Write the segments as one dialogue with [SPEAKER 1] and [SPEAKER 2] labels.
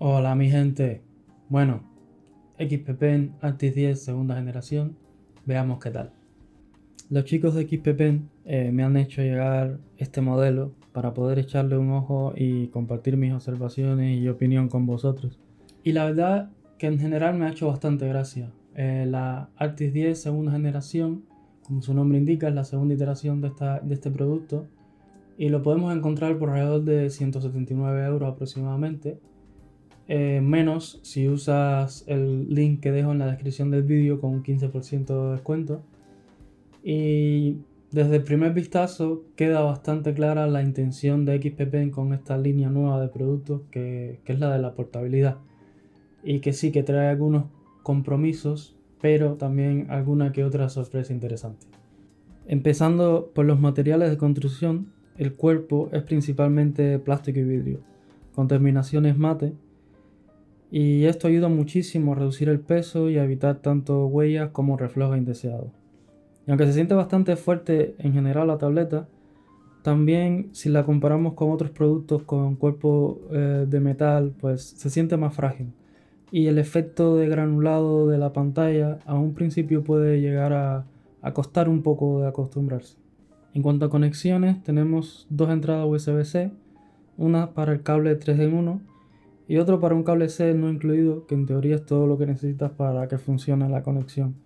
[SPEAKER 1] Hola mi gente, bueno, XP Pen Artis 10 segunda generación, veamos qué tal. Los chicos de XP Pen me han hecho llegar este modelo para poder echarle un ojo y compartir mis observaciones y opinión con vosotros. Y la verdad que en general me ha hecho bastante gracia. La Artis 10 segunda generación, como su nombre indica, es la segunda iteración de este producto y lo podemos encontrar por alrededor de 179 € aproximadamente. Menos si usas el link que dejo en la descripción del vídeo con un 15% de descuento. Y desde el primer vistazo queda bastante clara la intención de XP Pen con esta línea nueva de productos que es la de la portabilidad. Y que sí que trae algunos compromisos, pero también alguna que otra sorpresa interesante. Empezando por los materiales de construcción, el cuerpo es principalmente plástico y vidrio, con terminaciones mate. Y esto ayuda muchísimo a reducir el peso y a evitar tanto huellas como reflejos indeseados. Y aunque se siente bastante fuerte en general la tableta, también si la comparamos con otros productos con cuerpo de metal, pues se siente más frágil. Y el efecto de granulado de la pantalla a un principio puede llegar a costar un poco de acostumbrarse. En cuanto a conexiones, tenemos dos entradas USB-C, una para el cable 3 en 1 y otro para un cable C no incluido, que en teoría es todo lo que necesitas para que funcione la conexión.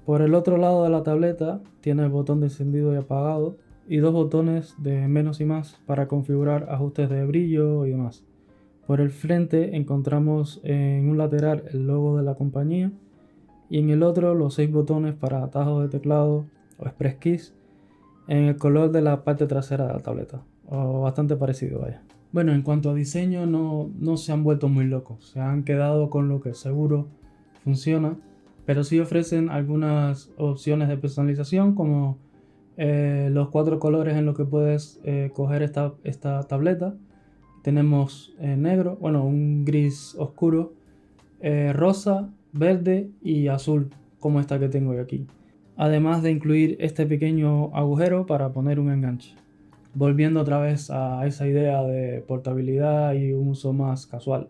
[SPEAKER 1] Por el otro lado de la tableta tiene el botón de encendido y apagado y dos botones de menos y más para configurar ajustes de brillo y demás. Por el frente encontramos en un lateral el logo de la compañía y en el otro los 6 botones para atajos de teclado o Express Keys en el color de la parte trasera de la tableta, o bastante parecido, vaya. Bueno, en cuanto a diseño no se han vuelto muy locos, se han quedado con lo que seguro funciona, pero sí ofrecen algunas opciones de personalización como los 4 colores en los que puedes coger esta tableta. Tenemos negro, bueno, un gris oscuro, rosa, verde y azul, como esta que tengo aquí. Además de incluir este pequeño agujero para poner un enganche. Volviendo otra vez a esa idea de portabilidad y un uso más casual.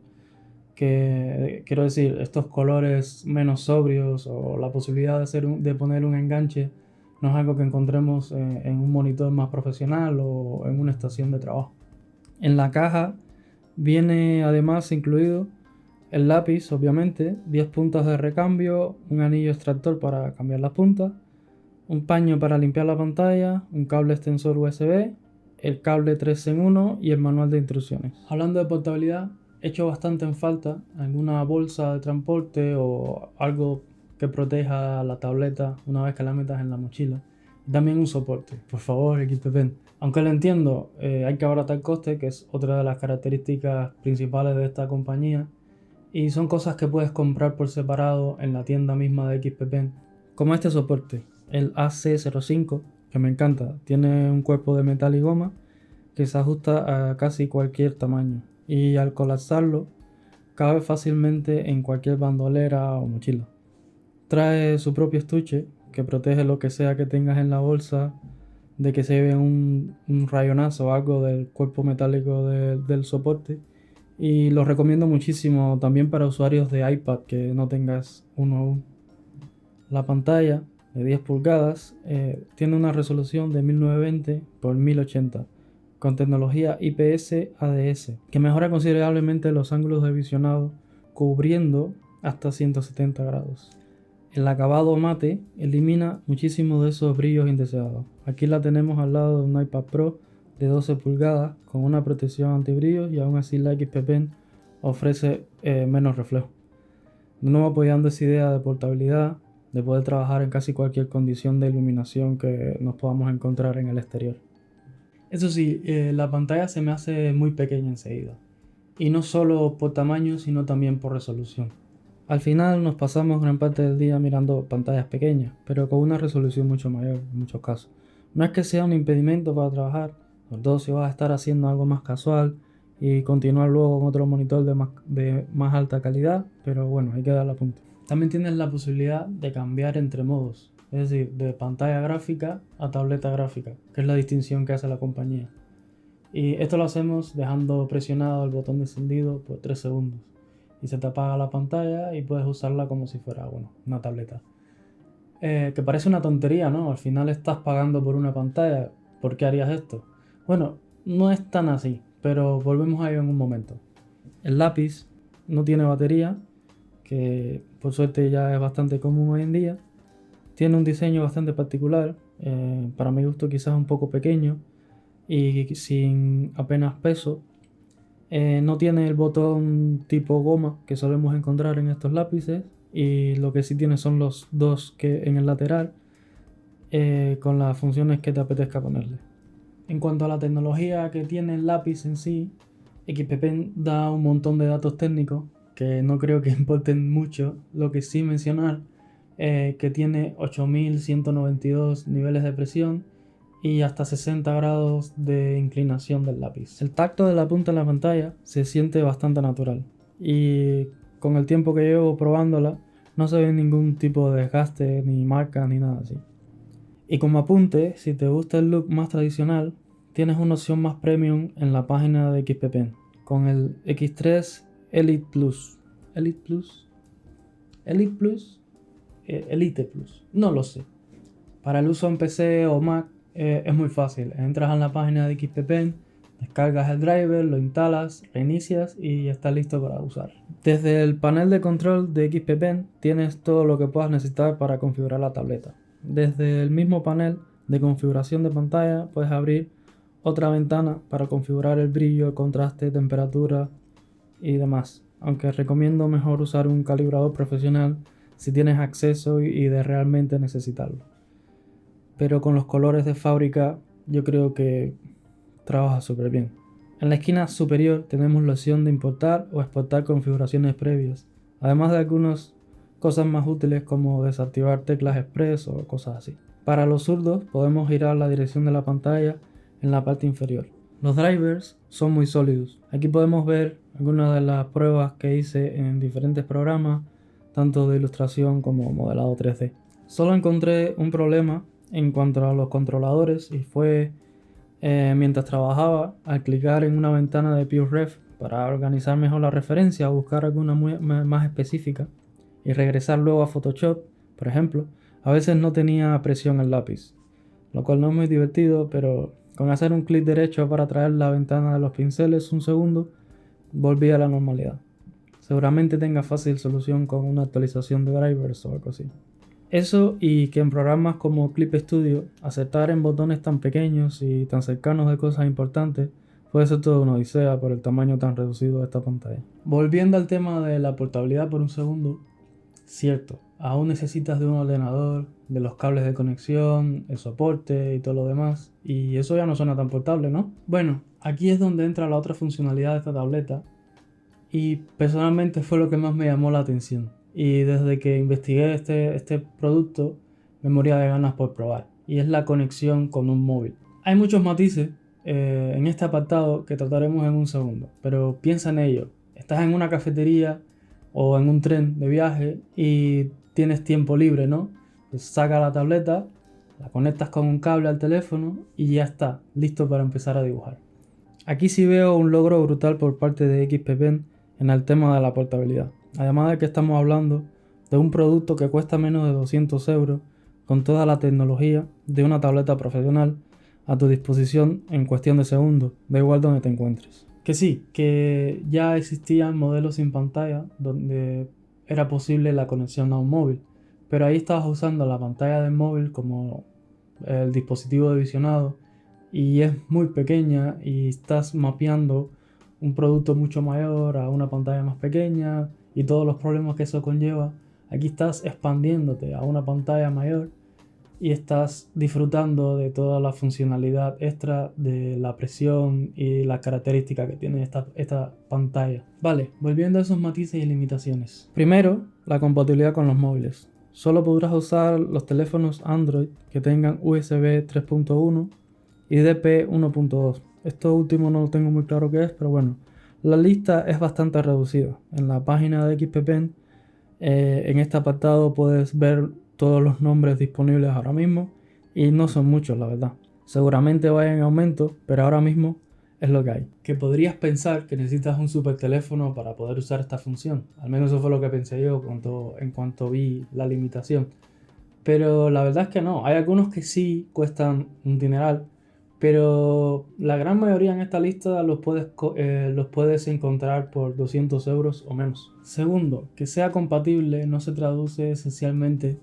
[SPEAKER 1] Que quiero decir, estos colores menos sobrios o la posibilidad de poner un enganche no es algo que encontremos en un monitor más profesional o en una estación de trabajo. En la caja viene además incluido el lápiz, obviamente, 10 puntas de recambio, un anillo extractor para cambiar las puntas, un paño para limpiar la pantalla, un cable extensor USB, el cable 3 en 1 y el manual de instrucciones. Hablando de portabilidad, he hecho bastante en falta alguna bolsa de transporte o algo que proteja la tableta una vez que la metas en la mochila. También un soporte, por favor, XP Pen. Aunque lo entiendo, hay que abaratar coste, que es otra de las características principales de esta compañía. Y son cosas que puedes comprar por separado en la tienda misma de XP Pen. Como este soporte, el AC05, que me encanta. Tiene un cuerpo de metal y goma que se ajusta a casi cualquier tamaño. Y al colapsarlo, cabe fácilmente en cualquier bandolera o mochila. Trae su propio estuche que protege lo que sea que tengas en la bolsa de que se lleve un rayonazo o algo del cuerpo metálico del soporte. Y lo recomiendo muchísimo también para usuarios de iPad que no tengas uno aún. La pantalla de 10 pulgadas tiene una resolución de 1920 x 1080 con tecnología IPS ADS que mejora considerablemente los ángulos de visionado cubriendo hasta 170 grados. El acabado mate elimina muchísimos de esos brillos indeseados. Aquí la tenemos al lado de un iPad Pro de 12 pulgadas con una protección antibrillo y aún así la XP Pen ofrece menos reflejo. De nuevo apoyando esa idea de portabilidad, de poder trabajar en casi cualquier condición de iluminación que nos podamos encontrar en el exterior. Eso sí, la pantalla se me hace muy pequeña enseguida. Y no solo por tamaño, sino también por resolución. Al final nos pasamos gran parte del día mirando pantallas pequeñas, pero con una resolución mucho mayor en muchos casos. No es que sea un impedimento para trabajar, sobre todo si vas a estar haciendo algo más casual y continuar luego con otro monitor de más alta calidad, pero bueno, hay que darle a punto. También tienes la posibilidad de cambiar entre modos, es decir, de pantalla gráfica a tableta gráfica, que es la distinción que hace la compañía. Y esto lo hacemos dejando presionado el botón de encendido por 3 segundos. y se te apaga la pantalla y puedes usarla como si fuera, una tableta. Que parece una tontería, ¿no? Al final estás pagando por una pantalla. ¿Por qué harías esto? Bueno, no es tan así, pero volvemos a ello en un momento. El lápiz no tiene batería, que por suerte ya es bastante común hoy en día. Tiene un diseño bastante particular, para mi gusto quizás un poco pequeño y sin apenas peso. No tiene el botón tipo goma que solemos encontrar en estos lápices, y lo que sí tiene son los dos que en el lateral, con las funciones que te apetezca ponerle. En cuanto a la tecnología que tiene el lápiz en sí, XP-Pen da un montón de datos técnicos que no creo que importen mucho. Lo que sí mencionar, que tiene 8192 niveles de presión y hasta 60 grados de inclinación del lápiz. El tacto de la punta en la pantalla se siente bastante natural, y con el tiempo que llevo probándola no se ve ningún tipo de desgaste, ni marcas, ni nada así. Y como apunte, si te gusta el look más tradicional, tienes una opción más premium en la página de XP-Pen, con el X3 Elite Plus. ¿Elite Plus? ¿Elite Plus? Elite Plus, no lo sé. Para el uso en PC o Mac es muy fácil. Entras en la página de XP-Pen, descargas el driver, lo instalas, reinicias y está listo para usar. Desde el panel de control de XP-Pen tienes todo lo que puedas necesitar para configurar la tableta. Desde el mismo panel de configuración de pantalla puedes abrir otra ventana para configurar el brillo, el contraste, temperatura y demás. Aunque recomiendo mejor usar un calibrador profesional si tienes acceso y de realmente necesitarlo. Pero con los colores de fábrica yo creo que trabaja súper bien. En la esquina superior tenemos la opción de importar o exportar configuraciones previas, además de algunas cosas más útiles como desactivar teclas express o cosas así. Para los zurdos podemos girar la dirección de la pantalla en la parte inferior. Los drivers son muy sólidos. Aquí podemos ver algunas de las pruebas que hice en diferentes programas, tanto de ilustración como modelado 3D. Solo encontré un problema en cuanto a los controladores, y fue mientras trabajaba, al clicar en una ventana de PureRef para organizar mejor la referencia o buscar alguna más específica y regresar luego a Photoshop, por ejemplo, a veces no tenía presión el lápiz, lo cual no es muy divertido, pero con hacer un clic derecho para traer la ventana de los pinceles un segundo, volví a la normalidad. Seguramente tenga fácil solución con una actualización de drivers o algo así. Eso, y que en programas como Clip Studio, acertar en botones tan pequeños y tan cercanos de cosas importantes puede ser toda una odisea por el tamaño tan reducido de esta pantalla. Volviendo al tema de la portabilidad por un segundo, cierto, aún necesitas de un ordenador, de los cables de conexión, el soporte y todo lo demás, y eso ya no suena tan portable, ¿no? Bueno, aquí es donde entra la otra funcionalidad de esta tableta, y personalmente fue lo que más me llamó la atención. Y desde que investigué este producto me moría de ganas por probar, y es la conexión con un móvil. Hay muchos matices en este apartado que trataremos en un segundo, pero piensa en ello. Estás en una cafetería o en un tren de viaje y tienes tiempo libre, ¿no? Pues saca la tableta, la conectas con un cable al teléfono y ya está, listo para empezar a dibujar. Aquí sí veo un logro brutal por parte de XP-Pen en el tema de la portabilidad. Además de que estamos hablando de un producto que cuesta menos de 200 euros, con toda la tecnología de una tableta profesional a tu disposición en cuestión de segundos, da igual donde te encuentres. Que sí, que ya existían modelos sin pantalla donde era posible la conexión a un móvil, pero ahí estabas usando la pantalla del móvil como el dispositivo de visionado, y es muy pequeña y estás mapeando un producto mucho mayor a una pantalla más pequeña y todos los problemas que eso conlleva. Aquí estás expandiéndote a una pantalla mayor y estás disfrutando de toda la funcionalidad extra de la presión y las características que tiene esta pantalla. Vale, volviendo a esos matices y limitaciones. Primero, la compatibilidad con los móviles. Solo podrás usar los teléfonos Android que tengan USB 3.1 y DP 1.2. Esto último no lo tengo muy claro qué es, pero bueno, la lista es bastante reducida. En la página de XP-Pen, en este apartado puedes ver todos los nombres disponibles ahora mismo, y no son muchos, la verdad. Seguramente vayan en aumento, pero ahora mismo es lo que hay. Que podrías pensar que necesitas un super teléfono para poder usar esta función. Al menos eso fue lo que pensé yo en cuanto vi la limitación. Pero la verdad es que no. Hay algunos que sí cuestan un dineral, pero la gran mayoría en esta lista los puedes encontrar por 200 euros o menos. Segundo, que sea compatible no se traduce esencialmente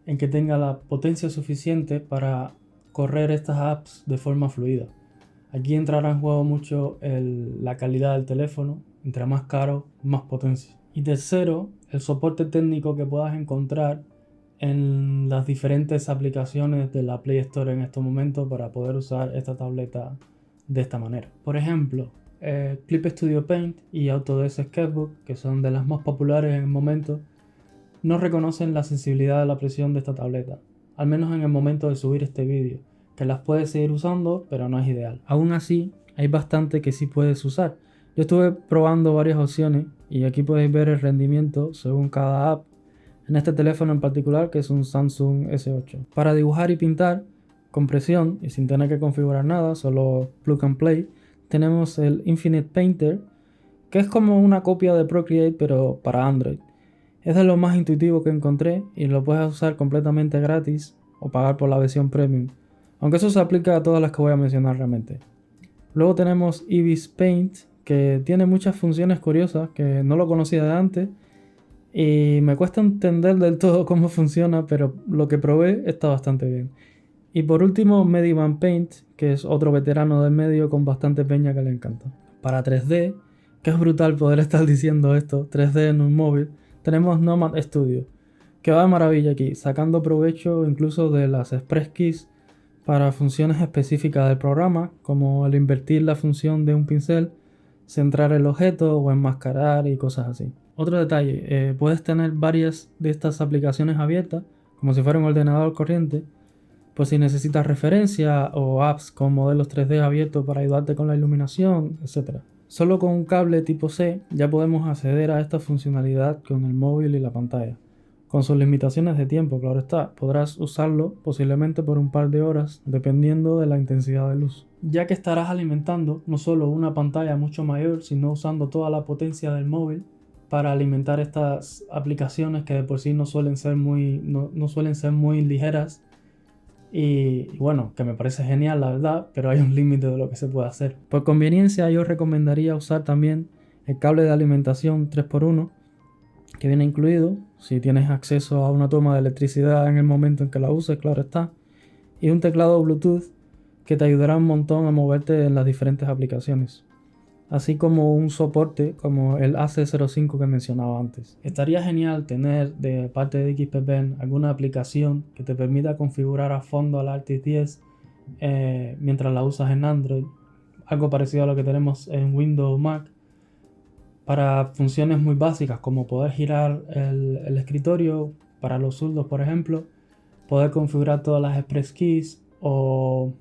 [SPEAKER 1] en que tenga la potencia suficiente para correr estas apps de forma fluida. Aquí entrará en juego mucho la calidad del teléfono, entre más caro, más potencia. Y tercero, el soporte técnico que puedas encontrar en las diferentes aplicaciones de la Play Store en estos momentos para poder usar esta tableta de esta manera. Por ejemplo, Clip Studio Paint y Autodesk Sketchbook, que son de las más populares en el momento, no reconocen la sensibilidad de la presión de esta tableta, al menos en el momento de subir este vídeo, que las puedes seguir usando, pero no es ideal. Aún así, hay bastante que sí puedes usar. Yo estuve probando varias opciones y aquí podéis ver el rendimiento según cada app en este teléfono en particular, que es un Samsung S8. Para dibujar y pintar con presión y sin tener que configurar nada, solo plug and play, tenemos el Infinite Painter, que es como una copia de Procreate pero para Android. Es de lo más intuitivo que encontré y lo puedes usar completamente gratis o pagar por la versión premium, aunque eso se aplica a todas las que voy a mencionar realmente. Luego tenemos Ibis Paint, que tiene muchas funciones curiosas que no lo conocía de antes y me cuesta entender del todo cómo funciona, pero lo que probé está bastante bien. Y por último, Medivan Paint, que es otro veterano del medio con bastante peña que le encanta. Para 3D, que es brutal poder estar diciendo esto, 3D en un móvil, tenemos Nomad Studio, que va de maravilla aquí, sacando provecho incluso de las Express Keys para funciones específicas del programa, como el invertir la función de un pincel, centrar el objeto o enmascarar y cosas así. Otro detalle, puedes tener varias de estas aplicaciones abiertas, como si fuera un ordenador corriente, por si necesitas referencia o apps con modelos 3D abiertos para ayudarte con la iluminación, etc. Solo con un cable tipo C ya podemos acceder a esta funcionalidad con el móvil y la pantalla. Con sus limitaciones de tiempo, claro está, podrás usarlo posiblemente por un par de horas, dependiendo de la intensidad de luz. Ya que estarás alimentando no solo una pantalla mucho mayor, sino usando toda la potencia del móvil para alimentar estas aplicaciones que de por sí no suelen ser muy ligeras. Y bueno, que me parece genial la verdad, pero hay un límite de lo que se puede hacer. Por conveniencia yo recomendaría usar también el cable de alimentación 3x1 que viene incluido, si tienes acceso a una toma de electricidad en el momento en que la uses, claro está, y un teclado Bluetooth que te ayudará un montón a moverte en las diferentes aplicaciones, así como un soporte como el AC05 que mencionaba antes. Estaría genial tener de parte de XPPen alguna aplicación que te permita configurar a fondo la Arctis 10 mientras la usas en Android, algo parecido a lo que tenemos en Windows o Mac, para funciones muy básicas como poder girar el escritorio para los zurdos, por ejemplo, poder configurar todas las Express Keys o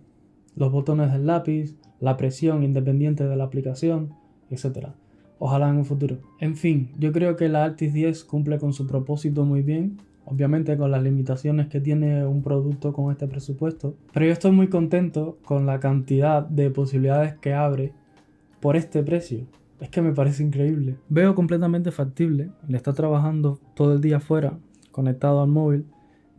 [SPEAKER 1] los botones del lápiz, la presión independiente de la aplicación, etc. Ojalá en un futuro. En fin, yo creo que la Arctis 10 cumple con su propósito muy bien, obviamente con las limitaciones que tiene un producto con este presupuesto, pero yo estoy muy contento con la cantidad de posibilidades que abre por este precio. Es que me parece increíble. Veo completamente factible el estar trabajando todo el día fuera, conectado al móvil,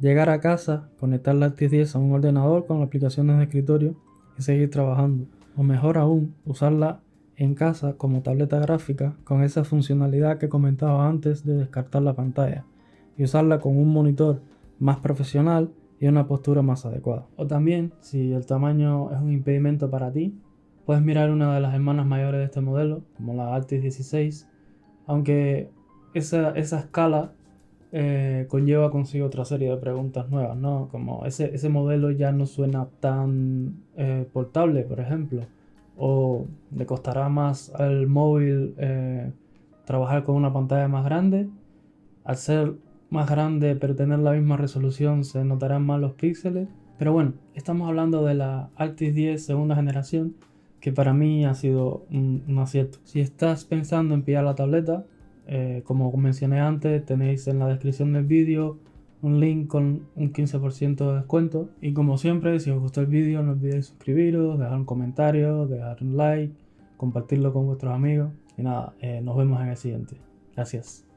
[SPEAKER 1] llegar a casa, conectar la Arctis 10 a un ordenador con aplicaciones de escritorio y seguir trabajando. O mejor aún, usarla en casa como tableta gráfica con esa funcionalidad que comentaba antes de descartar la pantalla y usarla con un monitor más profesional y una postura más adecuada. O también, si el tamaño es un impedimento para ti, puedes mirar una de las hermanas mayores de este modelo, como la Arctis 16, aunque esa escala conlleva consigo otra serie de preguntas nuevas, ¿no? Como ese modelo ya no suena tan portable, por ejemplo, o le costará más al móvil trabajar con una pantalla más grande. Al ser más grande pero tener la misma resolución se notarán más los píxeles. Pero bueno, estamos hablando de la Arctis 10 segunda generación, que para mí ha sido un acierto. Si estás pensando en pillar la tableta, como mencioné antes, tenéis en la descripción del vídeo un link con un 15% de descuento. Y como siempre, si os gustó el vídeo, no olvidéis suscribiros, dejar un comentario, dejar un like compartirlo con vuestros amigos y nada, nos vemos en el siguiente. Gracias.